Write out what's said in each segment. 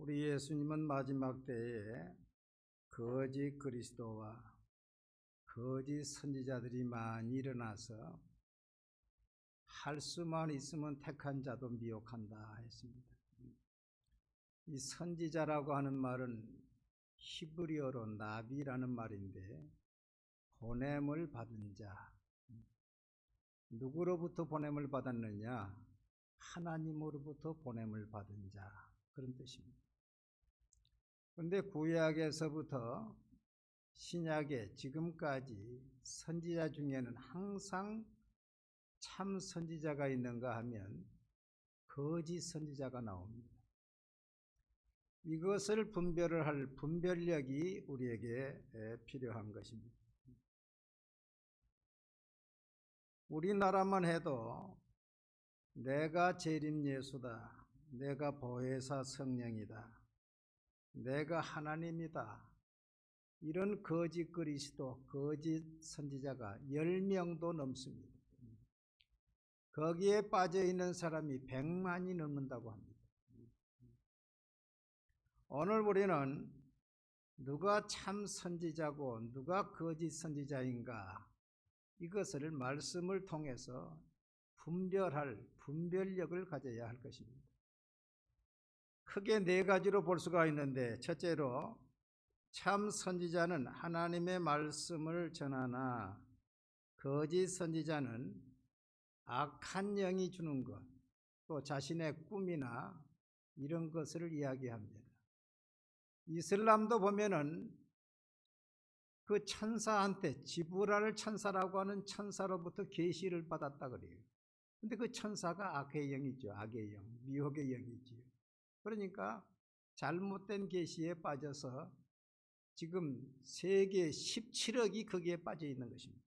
우리 예수님은 마지막 때에 거짓 그리스도와 거짓 선지자들이 많이 일어나서 할 수만 있으면 택한 자도 미혹한다 했습니다. 이 선지자라고 하는 말은 히브리어로 나비라는 말인데 보냄을 받은 자, 누구로부터 보냄을 받았느냐? 하나님으로부터 보냄을 받은 자, 그런 뜻입니다. 그런데 구약에서부터 신약에 지금까지 선지자 중에는 항상 참 선지자가 있는가 하면 거짓 선지자가 나옵니다. 이것을 분별을 할 분별력이 우리에게 필요한 것입니다. 우리나라만 해도 내가 재림 예수다, 내가 보혜사 성령이다, 내가 하나님이다, 이런 거짓 그리스도, 거짓 선지자가 10명도 넘습니다. 거기에 빠져있는 사람이 100만이 넘는다고 합니다. 오늘 우리는 누가 참 선지자고 누가 거짓 선지자인가, 이것을 말씀을 통해서 분별할 분별력을 가져야 할 것입니다. 크게 4가지로 볼 수가 있는데, 첫째로 참 선지자는 하나님의 말씀을 전하나 거짓 선지자는 악한 영이 주는 것, 또 자신의 꿈이나 이런 것을 이야기합니다. 이슬람도 보면은 그 천사한테, 지브랄 천사라고 하는 천사로부터 계시를 받았다 그래요. 근데 그 천사가 악의 영이죠. 악의 영, 미혹의 영이죠. 그러니까 잘못된 계시에 빠져서 지금 세계 17억이 거기에 빠져 있는 것입니다.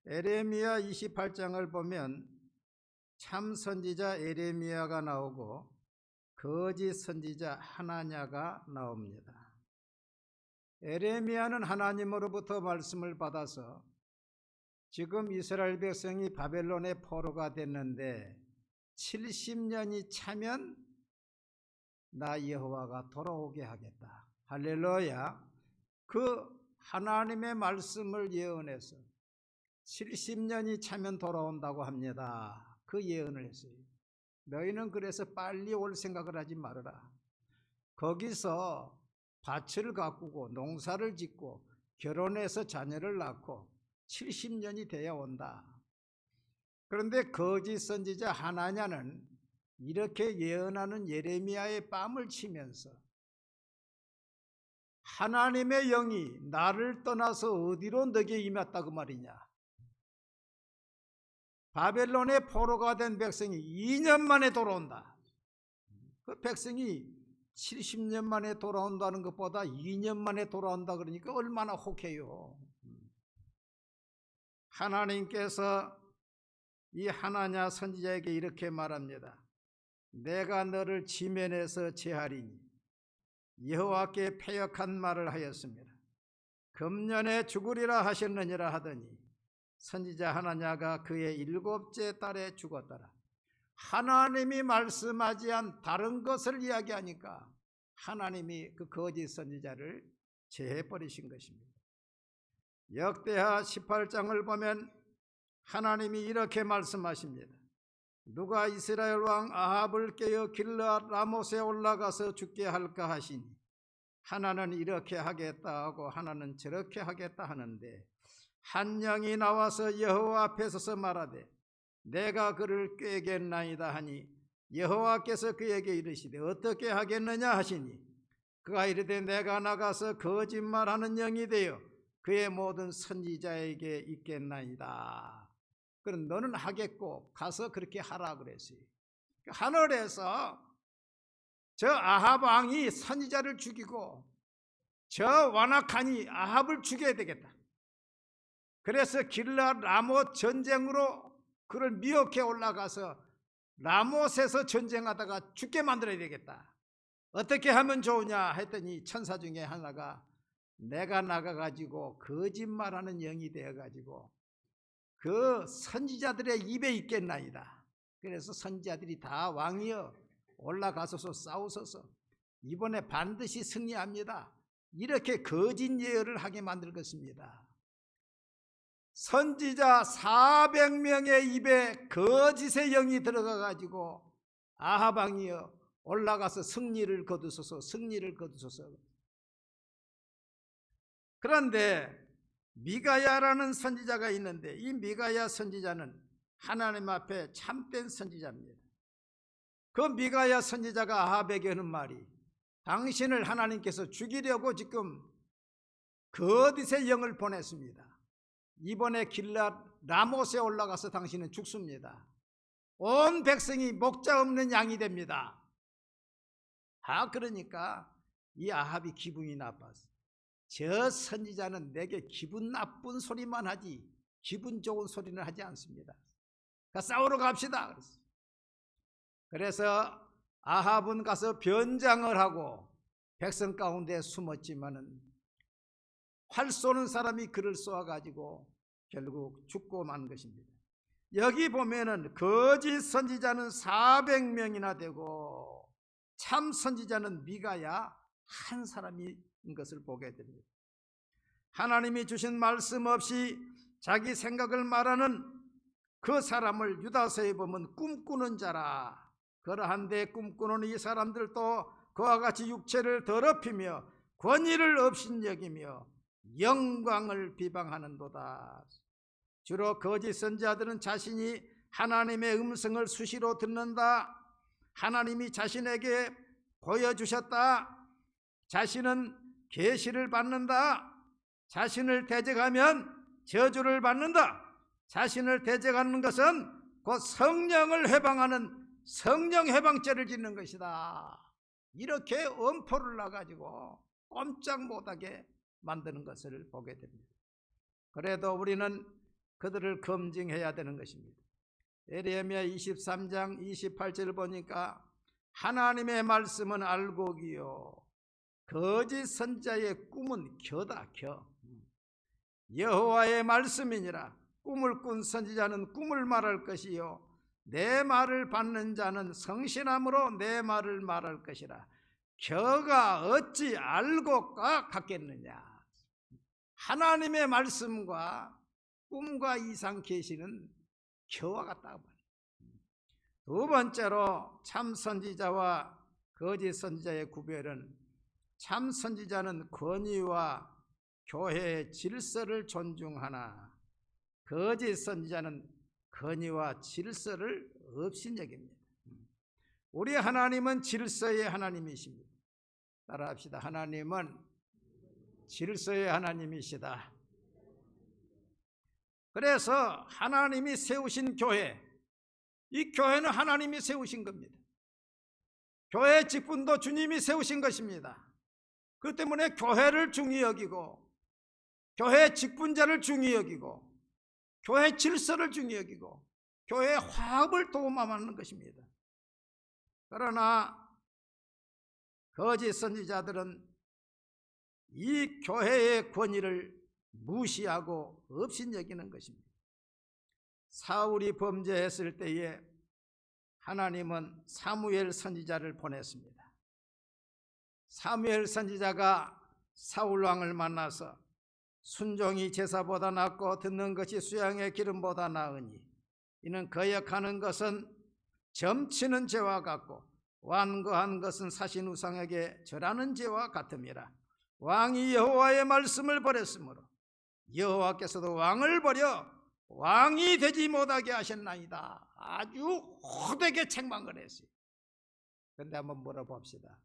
에레미야 28장을 보면 참 선지자 에레미야가 나오고 거짓 선지자 하나냐가 나옵니다. 에레미야는 하나님으로부터 말씀을 받아서 지금 이스라엘 백성이 바벨론의 포로가 됐는데 70년이 차면 나 여호와가 돌아오게 하겠다. 할렐루야. 그 하나님의 말씀을 예언해서 70년이 차면 돌아온다고 합니다. 그 예언을 했어요. 너희는 그래서 빨리 올 생각을 하지 말아라. 거기서 밭을 가꾸고 농사를 짓고 결혼해서 자녀를 낳고 70년이 돼야 온다. 그런데 거짓 선지자 하나냐는 이렇게 예언하는 예레미야의 뺨을 치면서 하나님의 영이 나를 떠나서 어디로 너게 임했다 그 말이냐. 바벨론의 포로가 된 백성이 2년 만에 돌아온다. 그 백성이 70년 만에 돌아온다는 것보다 2년 만에 돌아온다 그러니까 얼마나 혹해요. 하나님께서 이 하나냐 선지자에게 이렇게 말합니다. 내가 너를 지면에서 제하리니 여호와께 패역한 말을 하였습니다. 금년에 죽으리라 하셨느니라 하더니 선지자 하나냐가 그의 7째 달에 죽었더라. 하나님이 말씀하지 않은 다른 것을 이야기하니까 하나님이 그 거짓 선지자를 제해버리신 것입니다. 역대하 18장을 보면 하나님이 이렇게 말씀하십니다. 누가 이스라엘 왕 아합을 깨어 길르앗 라못에 올라가서 죽게 할까 하시니 하나는 이렇게 하겠다 하고 하나는 저렇게 하겠다 하는데 한 영이 나와서 여호와 앞에 서서 말하되 내가 그를 꾀겠나이다 하니 여호와께서 그에게 이르시되 어떻게 하겠느냐 하시니 그가 이르되 내가 나가서 거짓말하는 영이 되어 그의 모든 선지자에게 있겠나이다. 그럼 너는 하겠고 가서 그렇게 하라 그랬어요. 하늘에서 저 아합 왕이 선지자를 죽이고 저 완악하니 아합을 죽여야 되겠다. 그래서 길르앗 라못 전쟁으로 그를 미혹해 올라가서 라못에서 전쟁하다가 죽게 만들어야 되겠다. 어떻게 하면 좋으냐 했더니 천사 중에 하나가 내가 나가가지고 거짓말하는 영이 되어가지고 그 선지자들의 입에 있겠나이다. 그래서 선지자들이 다 왕이여 올라가소서 싸우소서. 이번에 반드시 승리합니다. 이렇게 거짓 예언을 하게 만들 것입니다. 선지자 400명의 입에 거짓의 영이 들어가 가지고 아합 왕이여 올라가서 승리를 거두소서, 승리를 거두소서. 그런데 미가야라는 선지자가 있는데 이 미가야 선지자는 하나님 앞에 참된 선지자입니다. 그 미가야 선지자가 아합에게 하는 말이 당신을 하나님께서 죽이려고 지금 거짓의 영을 보냈습니다. 이번에 길랏 라못에 올라가서 당신은 죽습니다. 온 백성이 목자 없는 양이 됩니다. 그러니까 이 아합이 기분이 나빴어. 저 선지자는 내게 기분 나쁜 소리만 하지 기분 좋은 소리는 하지 않습니다. 싸우러 갑시다. 그래서 아합은 가서 변장을 하고 백성 가운데 숨었지만은 활 쏘는 사람이 그를 쏘아가지고 결국 죽고 만 것입니다. 여기 보면은 거짓 선지자는 400명이나 되고 참 선지자는 미가야 한 사람인 것을 보게 됩니다. 하나님이 주신 말씀 없이 자기 생각을 말하는 그 사람을 유다서에 보면 꿈꾸는 자라. 그러한데 꿈꾸는 이 사람들도 그와 같이 육체를 더럽히며 권위를 업신여기며 영광을 비방하는도다. 주로 거짓 선지자들은 자신이 하나님의 음성을 수시로 듣는다. 하나님이 자신에게 보여주셨다. 자신은 계시를 받는다. 자신을 대적하면 저주를 받는다. 자신을 대적하는 것은 곧 성령을 해방하는 성령 해방죄를 짓는 것이다. 이렇게 엄포를 놔가지고 꼼짝 못하게 만드는 것을 보게 됩니다. 그래도 우리는 그들을 검증해야 되는 것입니다. 예레미야 23장 28절 보니까 하나님의 말씀은 알곡이요 거짓 선지자의 꿈은 겨다 겨. 여호와의 말씀이니라. 꿈을 꾼 선지자는 꿈을 말할 것이요 내 말을 받는 자는 성실함으로 내 말을 말할 것이라. 겨가 어찌 알곡과 같겠느냐. 하나님의 말씀과 꿈과 이상 계시는 겨와 같다고 말해요. 두 번째로 참 선지자와 거짓 선지자의 구별은 참 선지자는 권위와 교회의 질서를 존중하나 거짓 선지자는 권위와 질서를 업신여깁니다. 우리 하나님은 질서의 하나님이십니다. 따라합시다. 하나님은 질서의 하나님이시다. 그래서 하나님이 세우신 교회, 이 교회는 하나님이 세우신 겁니다. 교회 직분도 주님이 세우신 것입니다. 그렇기 때문에 교회를 중히 여기고 교회 직분자를 중히 여기고 교회 질서를 중히 여기고 교회 화합을 도모하는 것입니다. 그러나 거짓 선지자들은 이 교회의 권위를 무시하고 업신여기는 것입니다. 사울이 범죄했을 때에 하나님은 사무엘 선지자를 보냈습니다. 사무엘 선지자가 사울 왕을 만나서 순종이 제사보다 낫고 듣는 것이 수양의 기름보다 나으니 이는 거역하는 것은 점치는 죄와 같고 완거한 것은 사신 우상에게 절하는 죄와 같음이라. 왕이 여호와의 말씀을 버렸으므로 여호와께서도 왕을 버려 왕이 되지 못하게 하셨나이다. 아주 호되게 책망을 했어요. 그런데 한번 물어봅시다.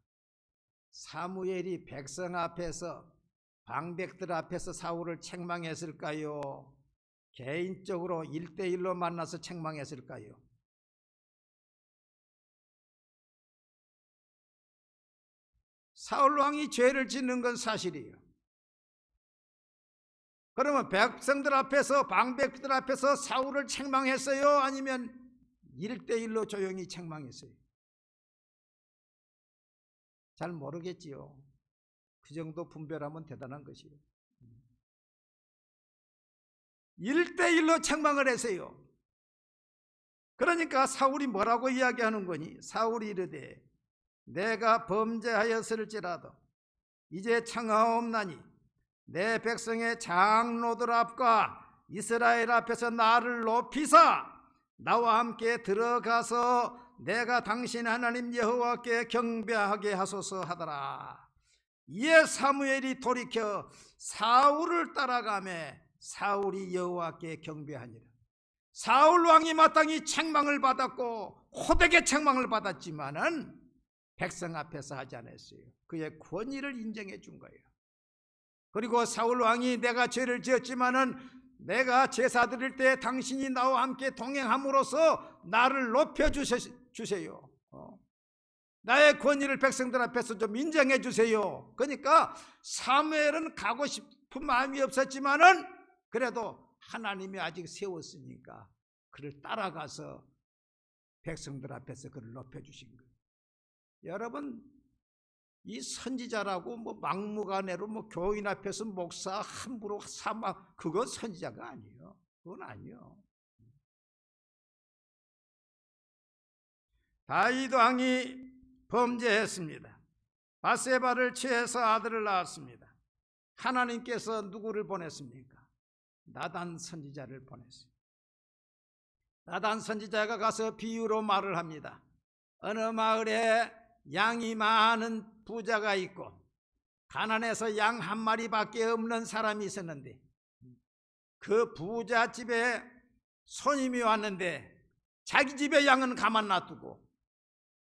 사무엘이 백성 앞에서 방백들 앞에서 사울을 책망했을까요? 개인적으로 1대1로 만나서 책망했을까요? 사울 왕이 죄를 짓는 건 사실이에요. 그러면 백성들 앞에서 방백들 앞에서 사울을 책망했어요? 아니면 1대1로 조용히 책망했어요? 잘 모르겠지요. 그 정도 분별하면 대단한 것이에요. 1대1로 책망을 했어요. 그러니까 사울이 뭐라고 이야기하는 거니? 사울이 이르되 내가 범죄하였을지라도 이제 청하옵나니 내 백성의 장로들 앞과 이스라엘 앞에서 나를 높이사 나와 함께 들어가서 내가 당신 하나님 여호와께 경배하게 하소서 하더라. 이에 사무엘이 돌이켜 사울을 따라가매 사울이 여호와께 경배하니라. 사울 왕이 마땅히 책망을 받았고 호되게 책망을 받았지만은 백성 앞에서 하지 않았어요. 그의 권위를 인정해 준 거예요. 그리고 사울 왕이 내가 죄를 지었지만은 내가 제사 드릴 때 당신이 나와 함께 동행함으로써 나를 높여 주세요. 나의 권위를 백성들 앞에서 좀 인정해 주세요. 그러니까 사무엘은 가고 싶은 마음이 없었지만은 그래도 하나님이 아직 세웠으니까 그를 따라가서 백성들 앞에서 그를 높여 주신 거예요. 여러분, 이 선지자라고 뭐 막무가내로 뭐 교인 앞에서 목사 함부로 사막, 그건 선지자가 아니에요. 그건 아니에요. 다윗 왕이 범죄했습니다. 바세바를 취해서 아들을 낳았습니다. 하나님께서 누구를 보냈습니까? 나단 선지자를 보냈어요. 나단 선지자가 가서 비유로 말을 합니다. 어느 마을에 양이 많은 부자가 있고 가난해서 양 한 마리밖에 없는 사람이 있었는데 그 부자 집에 손님이 왔는데 자기 집에 양은 가만 놔두고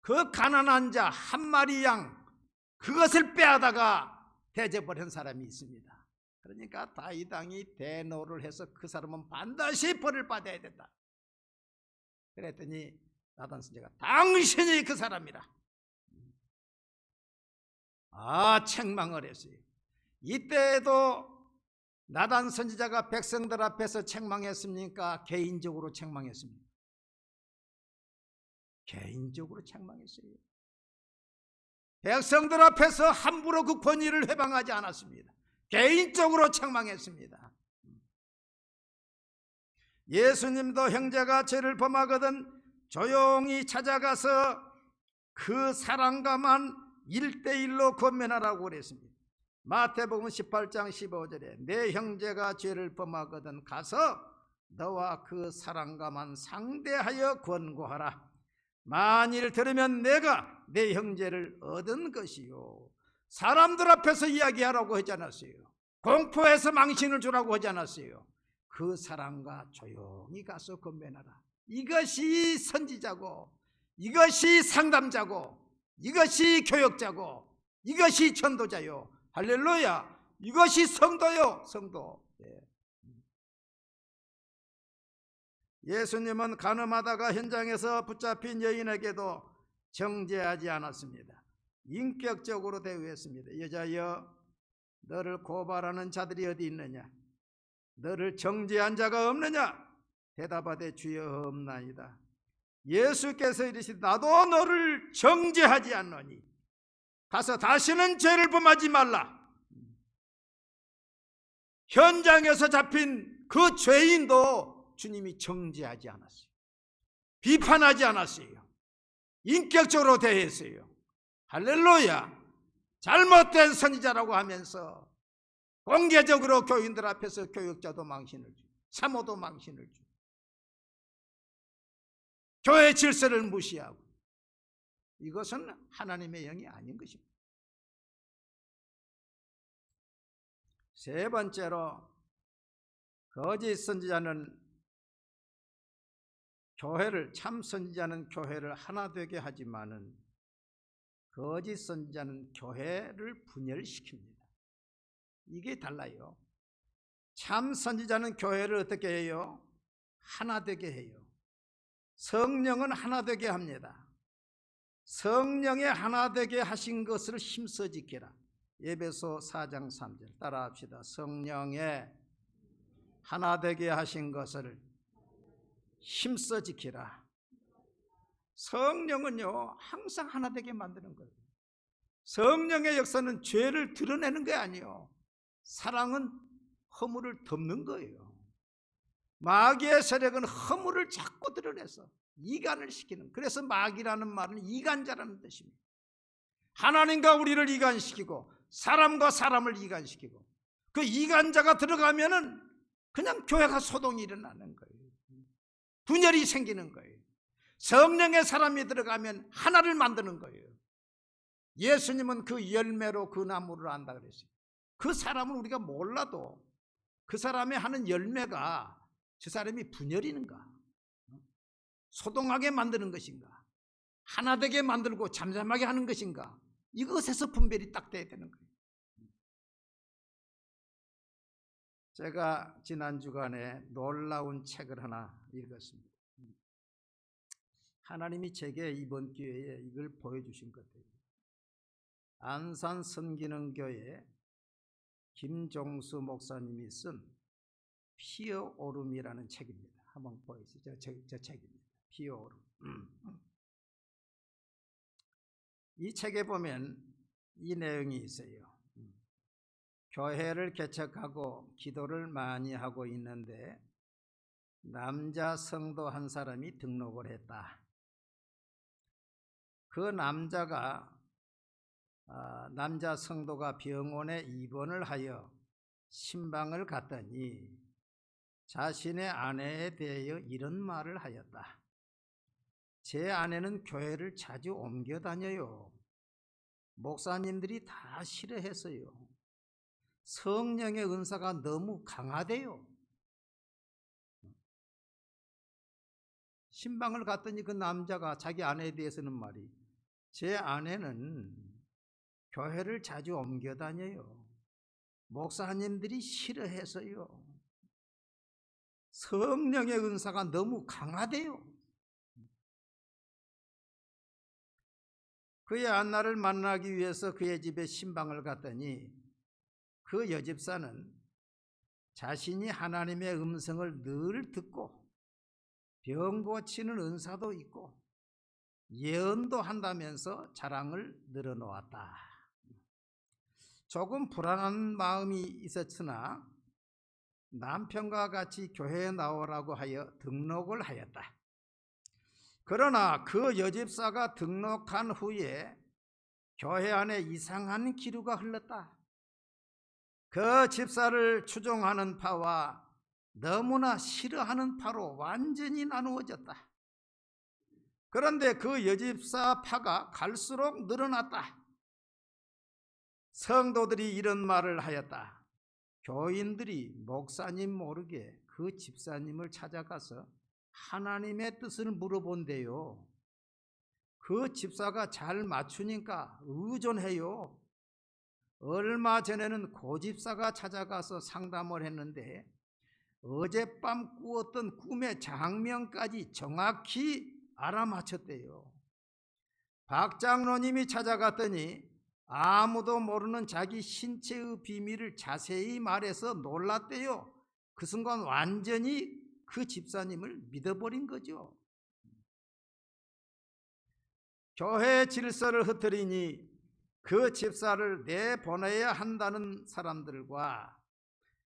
그 가난한 자 한 마리 양 그것을 빼앗다가 대접을 한 사람이 있습니다. 그러니까 다윗 왕이 대노를 해서 그 사람은 반드시 벌을 받아야 된다. 그랬더니 나단 선지자가 당신이 그 사람이라. 책망을 했어요. 이때에도 나단 선지자가 백성들 앞에서 책망했습니까? 개인적으로 책망했습니까? 개인적으로 책망했어요. 백성들 앞에서 함부로 그 권위를 회방하지 않았습니다. 개인적으로 책망했습니다. 예수님도 형제가 죄를 범하거든 조용히 찾아가서 그 사람과만 1대1로 권면하라고 그랬습니다. 마태복음 18장 15절에 내 형제가 죄를 범하거든 가서 너와 그 사람과만 상대하여 권고하라. 만일 들으면 내가 내 형제를 얻은 것이요. 사람들 앞에서 이야기하라고 하지 않았어요. 공포해서 망신을 주라고 하지 않았어요. 그 사람과 조용히 가서 권면하라. 이것이 선지자고, 이것이 상담자고, 이것이 교역자고, 이것이 전도자요. 할렐루야. 이것이 성도요. 성도. 예수님은 간음하다가 현장에서 붙잡힌 여인에게도 정죄하지 않았습니다. 인격적으로 대우했습니다. 여자여, 너를 고발하는 자들이 어디 있느냐? 너를 정죄한 자가 없느냐? 대답하되 주여 없나이다. 예수께서 이르시되 나도 너를 정죄하지 않노니 가서 다시는 죄를 범하지 말라. 현장에서 잡힌 그 죄인도 주님이 정죄하지 않았어요. 비판하지 않았어요. 인격적으로 대했어요. 할렐루야. 잘못된 선지자라고 하면서 공개적으로 교인들 앞에서 교육자도 망신을 주고 사모도 망신을 주고 교회 질서를 무시하고, 이것은 하나님의 영이 아닌 것입니다. 세 번째로, 거짓 선지자는 교회를, 참 선지자는 교회를 하나 되게 하지만은 거짓 선지자는 교회를 분열시킵니다. 이게 달라요. 참 선지자는 교회를 어떻게 해요? 하나 되게 해요. 성령은 하나 되게 합니다. 성령의 하나 되게 하신 것을 힘써 지키라. 에베소 4장 3절 따라합시다. 성령의 하나 되게 하신 것을 힘써 지키라. 성령은요 항상 하나 되게 만드는 거예요. 성령의 역사는 죄를 드러내는 게 아니에요. 사랑은 허물을 덮는 거예요. 마귀의 세력은 허물을 자꾸 드러내서 이간을 시키는, 그래서 마귀라는 말은 이간자라는 뜻입니다. 하나님과 우리를 이간시키고 사람과 사람을 이간시키고, 그 이간자가 들어가면은 그냥 교회가 소동이 일어나는 거예요. 분열이 생기는 거예요. 성령의 사람이 들어가면 하나를 만드는 거예요. 예수님은 그 열매로 그 나무를 안다 그랬어요. 그 사람은 우리가 몰라도 그 사람이 하는 열매가 저 사람이 분열이는가, 소동하게 만드는 것인가, 하나 되게 만들고 잠잠하게 하는 것인가, 이것에서 분별이 딱 돼야 되는 거예요. 제가 지난 주간에 놀라운 책을 하나 읽었습니다. 하나님이 제게 이번 기회에 이걸 보여주신 것 같아요. 안산 선기능교회 김종수 목사님이 쓴 피어오름이라는 책입니다. 한번 보여주세요. 저 책입니다. 피어오름. 이 책에 보면 이 내용이 있어요. 교회를 개척하고 기도를 많이 하고 있는데 남자 성도 한 사람이 등록을 했다. 그 남자 성도가 병원에 입원을 하여 신방을 갔더니 자신의 아내에 대하여 이런 말을 하였다. 제 아내는 교회를 자주 옮겨 다녀요. 목사님들이 다 싫어했어요. 성령의 은사가 너무 강하대요. 신방을 갔더니 그 남자가 자기 아내에 대해서는 말이, 제 아내는 교회를 자주 옮겨 다녀요. 목사님들이 싫어해서요. 성령의 은사가 너무 강하대요. 그의 안나를 만나기 위해서 그의 집에 신방을 갔더니 그 여집사는 자신이 하나님의 음성을 늘 듣고 병 고치는 은사도 있고 예언도 한다면서 자랑을 늘어놓았다. 조금 불안한 마음이 있었으나 남편과 같이 교회에 나오라고 하여 등록을 하였다. 그러나 그 여집사가 등록한 후에 교회 안에 이상한 기류가 흘렀다. 그 집사를 추종하는 파와 너무나 싫어하는 파로 완전히 나누어졌다. 그런데 그 여집사 파가 갈수록 늘어났다. 성도들이 이런 말을 하였다. 교인들이 목사님 모르게 그 집사님을 찾아가서 하나님의 뜻을 물어본대요. 그 집사가 잘 맞추니까 의존해요. 얼마 전에는 고 집사가 찾아가서 상담을 했는데 어젯밤 꾸었던 꿈의 장면까지 정확히 알아맞혔대요. 박 장로님이 찾아갔더니 아무도 모르는 자기 신체의 비밀을 자세히 말해서 놀랐대요. 그 순간 완전히 그 집사님을 믿어버린 거죠. 교회 질서를 흐트리니 그 집사를 내보내야 한다는 사람들과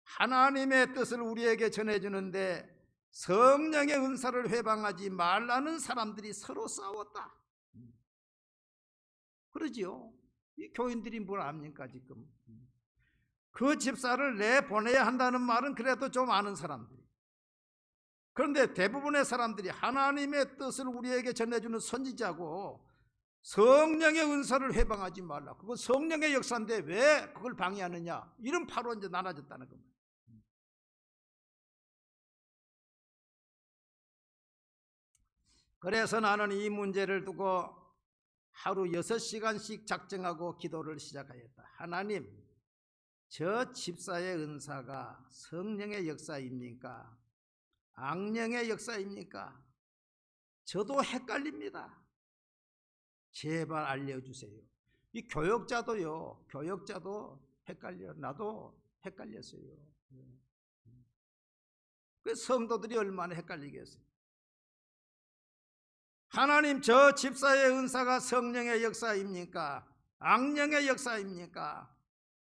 하나님의 뜻을 우리에게 전해주는데 성령의 은사를 회방하지 말라는 사람들이 서로 싸웠다. 그러지요. 이 교인들이 뭘 압니까 지금. 그 집사를 내보내야 한다는 말은 그래도 좀 아는 사람들이. 그런데 대부분의 사람들이 하나님의 뜻을 우리에게 전해주는 선지자고 성령의 은사를 회방하지 말라. 그건 성령의 역사인데 왜 그걸 방해하느냐. 이런 파로 이제 나눠졌다는 겁니다. 그래서 나는 이 문제를 두고 하루 6시간씩 작정하고 기도를 시작하였다. 하나님, 저 집사의 은사가 성령의 역사입니까? 악령의 역사입니까? 저도 헷갈립니다. 제발 알려주세요. 이 교역자도 헷갈려. 나도 헷갈렸어요. 그 성도들이 얼마나 헷갈리겠어요. 하나님, 저 집사의 은사가 성령의 역사입니까? 악령의 역사입니까?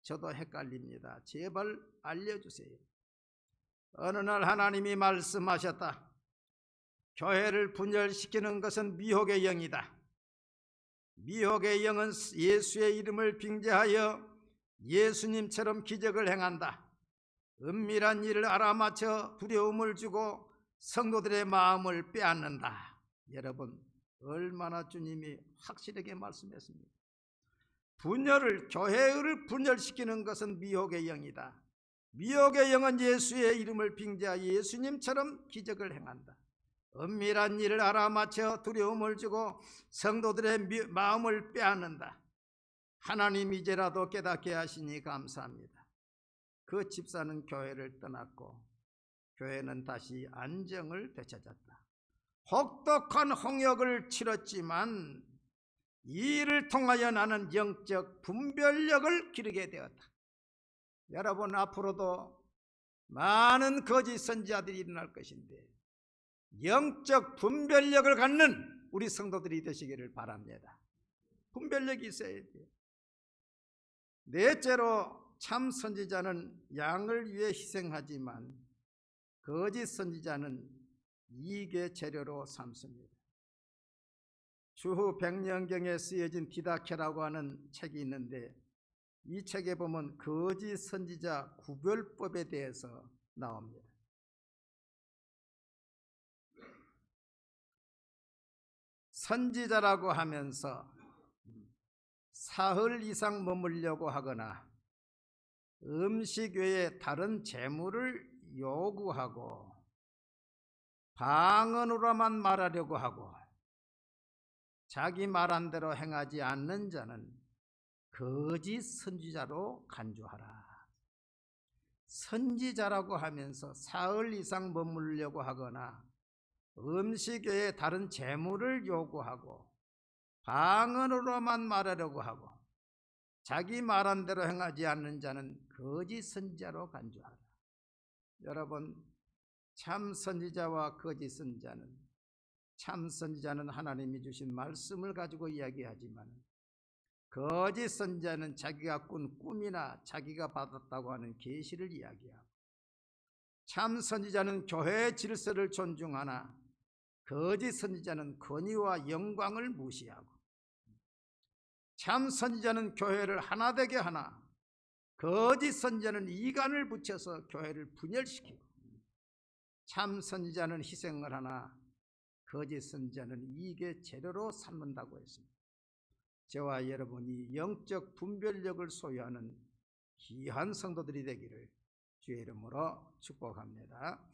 저도 헷갈립니다. 제발 알려주세요. 어느 날 하나님이 말씀하셨다. 교회를 분열시키는 것은 미혹의 영이다. 미혹의 영은 예수의 이름을 빙자하여 예수님처럼 기적을 행한다. 은밀한 일을 알아맞혀 두려움을 주고 성도들의 마음을 빼앗는다. 여러분, 얼마나 주님이 확실하게 말씀했습니다. 교회를 분열시키는 것은 미혹의 영이다. 미혹의 영은 예수의 이름을 빙자하여 예수님처럼 기적을 행한다. 은밀한 일을 알아맞혀 두려움을 주고 성도들의 마음을 빼앗는다. 하나님 이제라도 깨닫게 하시니 감사합니다. 그 집사는 교회를 떠났고 교회는 다시 안정을 되찾았다. 혹독한 홍역을 치렀지만 이 일을 통하여 나는 영적 분별력을 기르게 되었다. 여러분, 앞으로도 많은 거짓 선지자들이 일어날 것인데 영적 분별력을 갖는 우리 성도들이 되시기를 바랍니다. 분별력이 있어야 돼요. 넷째로, 참 선지자는 양을 위해 희생하지만 거짓 선지자는 이익의 재료로 삼습니다. 주후 100년경에 쓰여진 디다케라고 하는 책이 있는데 이 책에 보면 거짓 선지자 구별법에 대해서 나옵니다. 선지자라고 하면서 사흘 이상 머물려고 하거나 음식 외에 다른 재물을 요구하고 방언으로만 말하려고 하고 자기 말한 대로 행하지 않는 자는 거짓 선지자로 간주하라. 선지자라고 하면서 사흘 이상 머물려고 하거나 음식 외에 다른 재물을 요구하고 방언으로만 말하려고 하고 자기 말한 대로 행하지 않는 자는 거짓 선지자로 간주하라. 여러분, 참 선지자와 거짓 선지자는, 참 선지자는 하나님이 주신 말씀을 가지고 이야기하지만 거짓 선지자는 자기가 꾼 꿈이나 자기가 받았다고 하는 계시를 이야기하고, 참 선지자는 교회의 질서를 존중하나 거짓 선지자는 권위와 영광을 무시하고, 참 선지자는 교회를 하나 되게 하나 거짓 선지자는 이간을 붙여서 교회를 분열시키고, 참 선지자는 희생을 하나 거짓 선지자는 이익의 재료로 삼는다고 했습니다. 저와 여러분이 영적 분별력을 소유하는 귀한 성도들이 되기를 주의 이름으로 축복합니다.